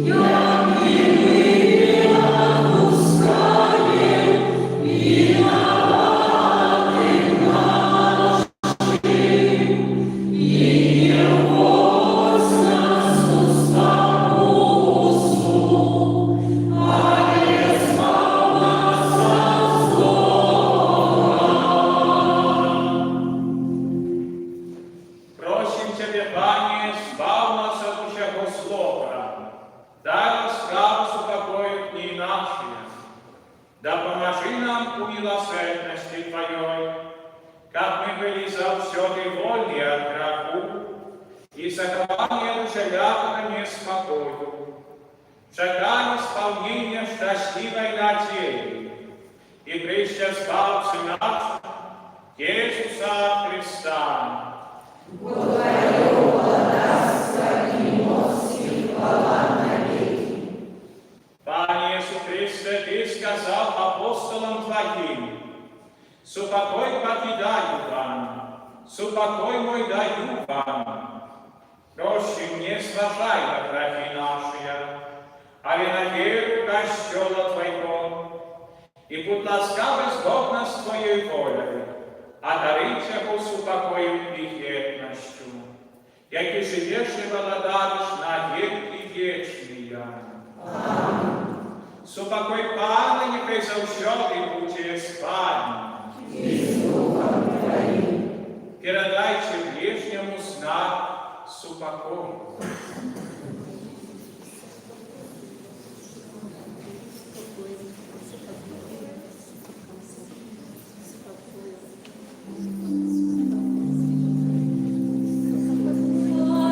як и мы отпускаем виноватым нашим, и не вводь нас в искусу, а избавь нас от злого. Просим Тебе, Пане, избав нас от всякого злого, дай расправу с упокоив дни наши, да поможи нам у милосердности Твоей, как мы были завсёды вольны от греху и захование душевятого неспокою, чекаем исполнения счастливой надеи и прежде Спасителя нашего, Иисуса Христа. Пане Иисус Христе, Ты сказал апостолам Твоим: «Супокой покидаю вам, супокой мой даю вам. Прощи не сважай на грехи наши, а виноверу костела Твоего, и будь ласкавый сборно с Твоей волей, одарить его супокоем и верностью, як и живешь и благодаришь на веки вечные. Супокой Пане, нехай завсёды буде з Вами. Передайте ближнему знак супокою. Amen.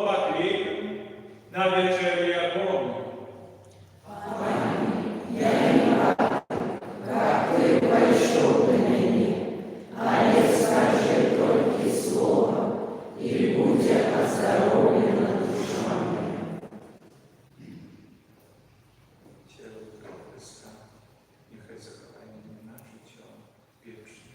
покликав на вечерю Якову. Тіло Христа, нехай заховає наше тіло вічне.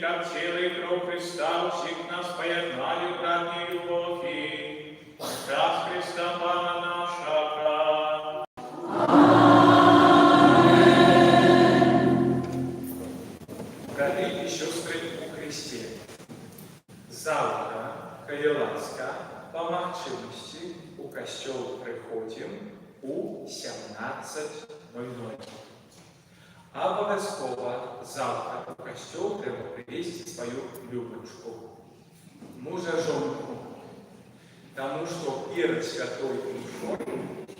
как тело и кровь Христа всех нас поеднали в братней любови. Час Христа Пана нашего. Брати і сестри у Христі, завтра, коли ласка, по можливості у костел приходимо у 17:00. Обов'язково завтра у костел треба привезти свою Любочку, мужа жонку, тому що перед святой Мишой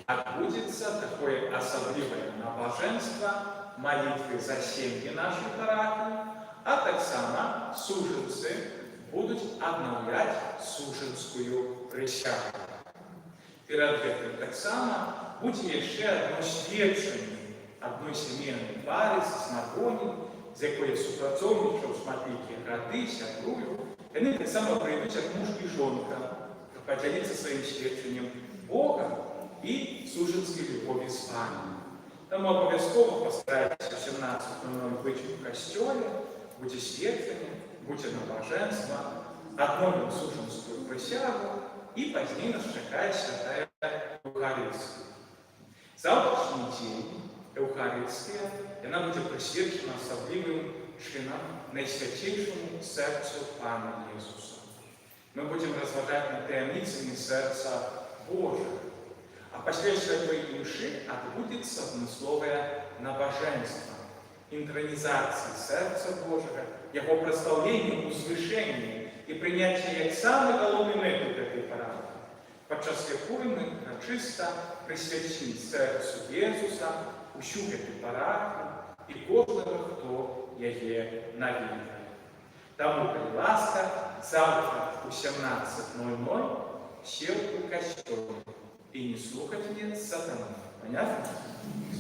отбудется такое особливое набоженство молитвы за семьи нашей парафии, а так само суженцы будут обновлять суженскую присягу. Перед этим так само будет еще одно свідчення одной сімейної пари з Сморгонів, з якої супрацовничав смотрите роди, сябрую. Вони так само прийдуть як муж і жонка, поділитися своїм свідченням Бога і суженської любові з вами. Тому обов'язково постарайтесь о 17:00 бути в костелі, будьте свідками, будьте на блаженство, обновим суженську присягу і пізніше нас чекає святая Евхаристія. Завтрашній день Евхаристія, вона буде присвячена особливим чином Найсвятейшому серцю Пана Ісуса. Ми будемо розважати над таємницями серця Божого. А після Святої Миші відбудеться однослове набоженство, інтронізація серця Божого, його прославлення, узвишення і прийняття як саме головний метод цієї паради, підчас якої ми чисто присвячені серцю Ісуса, усю цю параду і кожного, хто її навідує. Тому, будь ласка, завтра у 17:00 все у костелі. И не слухайте сатану. Понятно?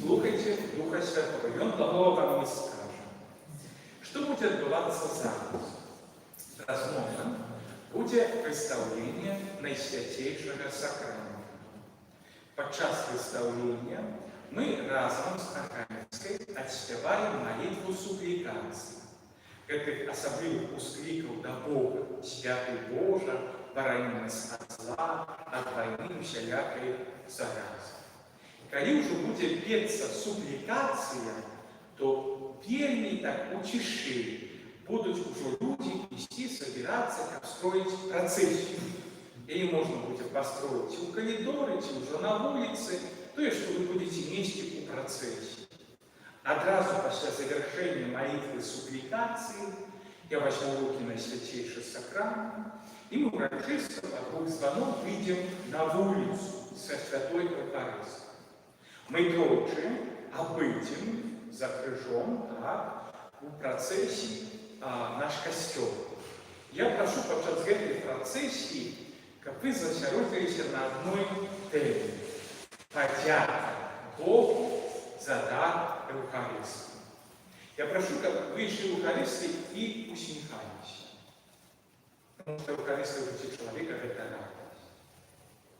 Слухайте Духа Святого, и Он того вам не скажет. Что будет отбываться завтра? Возможно, будет представление Найсвятейшего Сакрамента. Подчас представления мы разом с Архангельской отспеваем молитву суппликации. Этих особливых ускликов до Бога, Святый Боже, борони нас от зла, от войны всякой заразы. Когда уже будет петься суппликация, то вельми так утеши будут уже люди вести, собираться, как строить процессию. Или можно будет построить и у коридора, и уже на улице, то есть, что вы будете вместе у процессии. Одразу после завершения молитвы суппликации я возьму руки на Святейший Сакрамент, и мы урочисто под двух звонов выйдем на улицу со Святой Евхаристией. Мы трое обыдем за крыжом, так, у процессии наш костел. Я прошу подчас этой процессии, как вы засяродились на одной теме. Подяка Богу за дар Евхаристии. Я прошу, как вы шли в Евхаристии и усмехались. Потому что Евхаристия в жизни человека – это радость.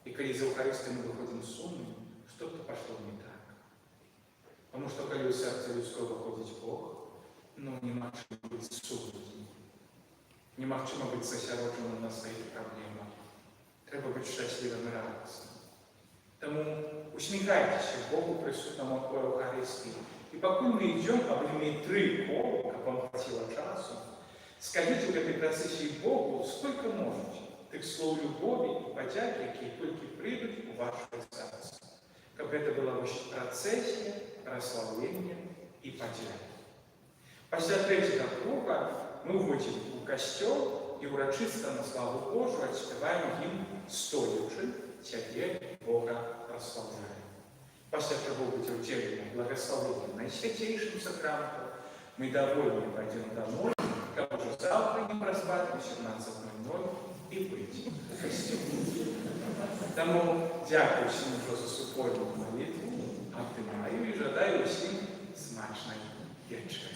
И когда из Евхаристии мы выходим с умным, что-то пошло не так. Потому что когда из сердца людского выходит Бог, не можемо быть судьей. Не можемо быть засяродженным на своих проблемах. Треба быть счастливым и радостным. Тому усміхайтеся Богу присутному в Евхаристії. І поки ми йдемо, аби ми 3 кола, як вам хватило часу, скажіть в этой процесії Богу, скільки можете тих слов любові і подяки, які тільки прийдуть у ваше серце. Щоб це була процесія, прославлення і подяки. Після 3-го круга ми вводимо у костел і урочисто на славу Божу відспіваємо гімн стоячи, «Тебе Бога прославляем». После того будет уделено благословение Наисвятейшим Сакраментом, мы довольны пойдем домой, как уже завтра не проспать в 17:00 и быть в костюме. Тому дякую всім за супольну молитву, обнимаю і жадаю всім смачної вечері.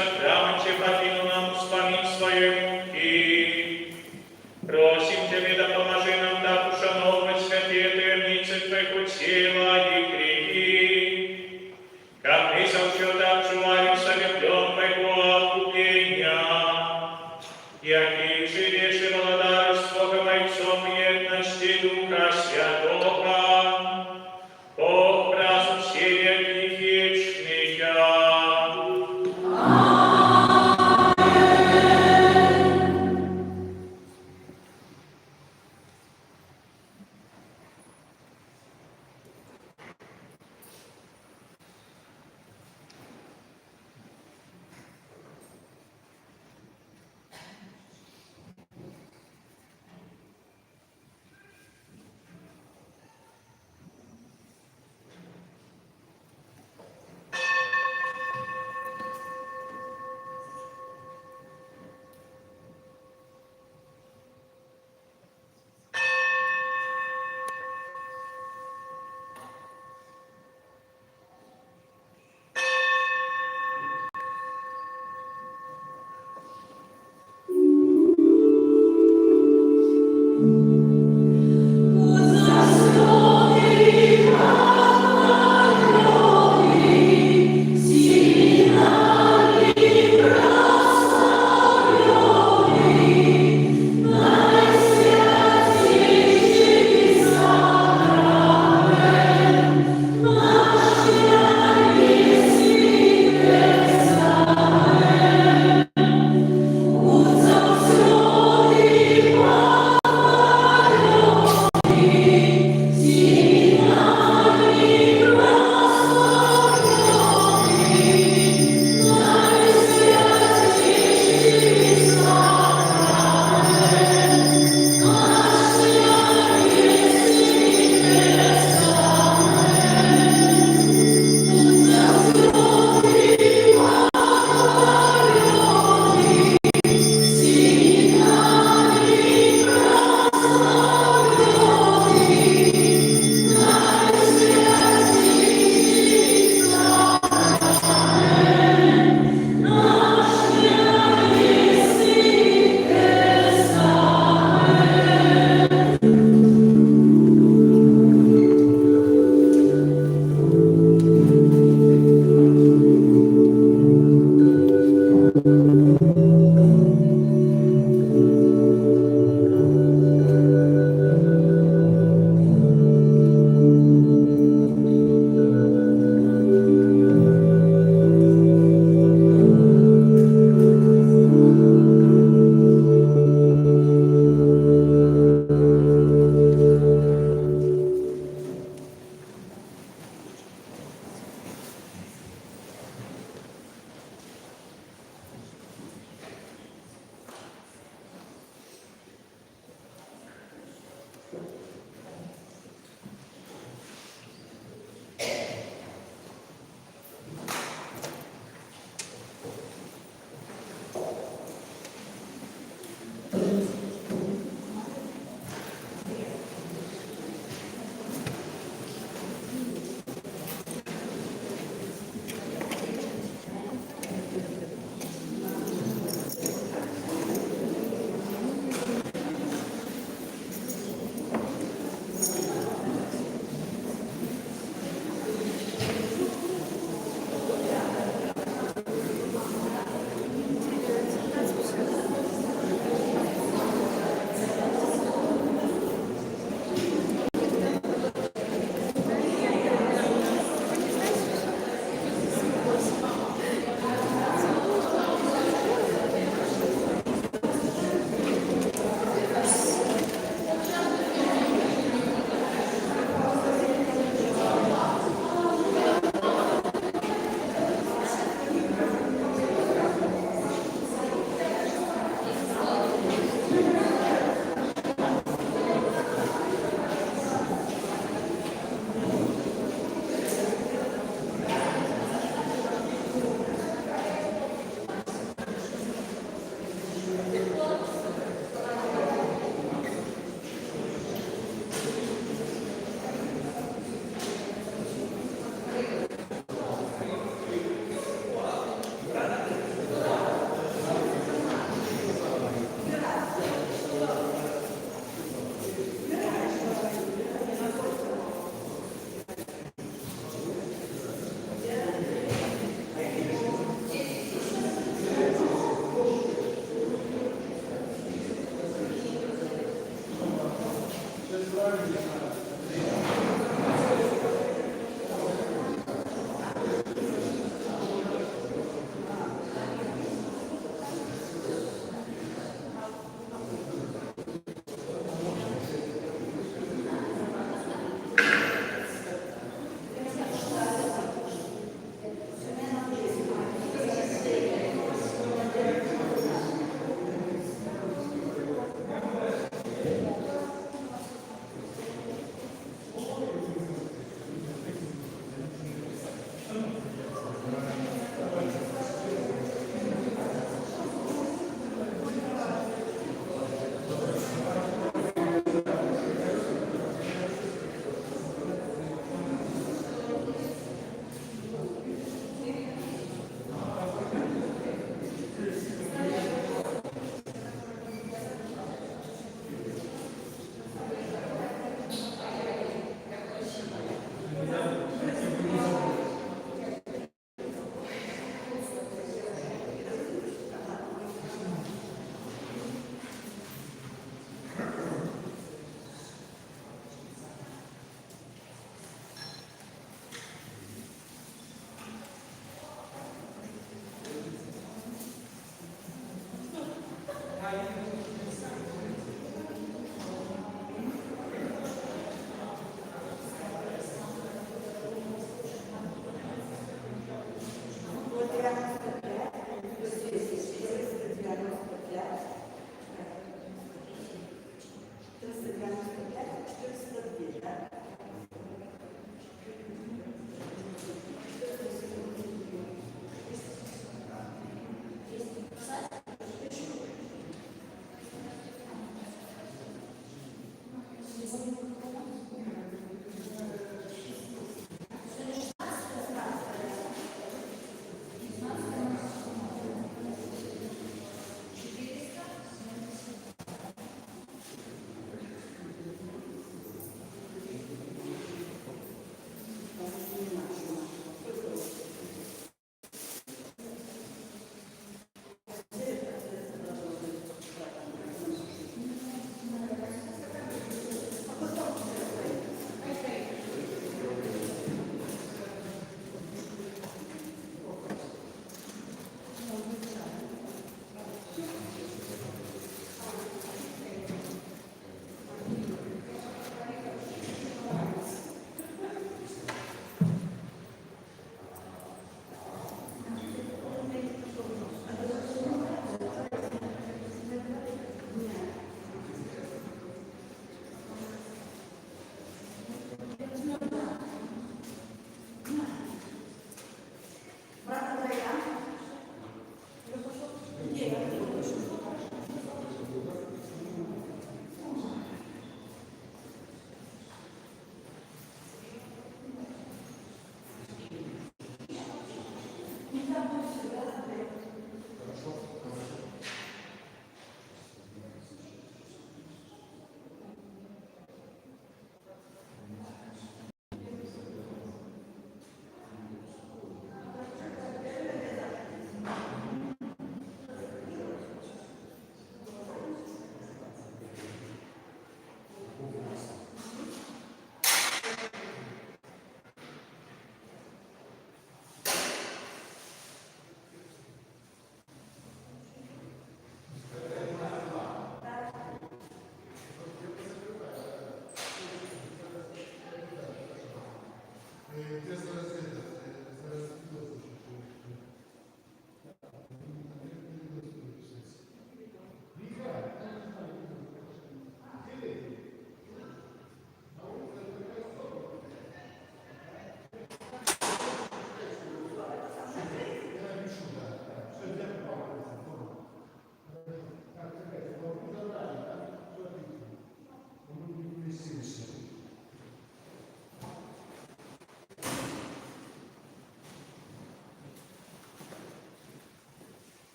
сакраменте покину нам успомин своим и просим Тебе, да поможи нам так ушановывать святые таемницы Твоего тела и крепи, как мы совсегда чуваем совеплен Твоего откупления, яки живешь и владаешь с Богом Отцом и едности Духа Святого, Бог праздник все веки вечные.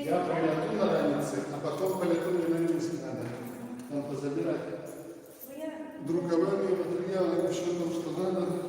Я прилету на ранице, а потом полету мне на Минск надо. Там позабирать друковые материалы, что там, что надо.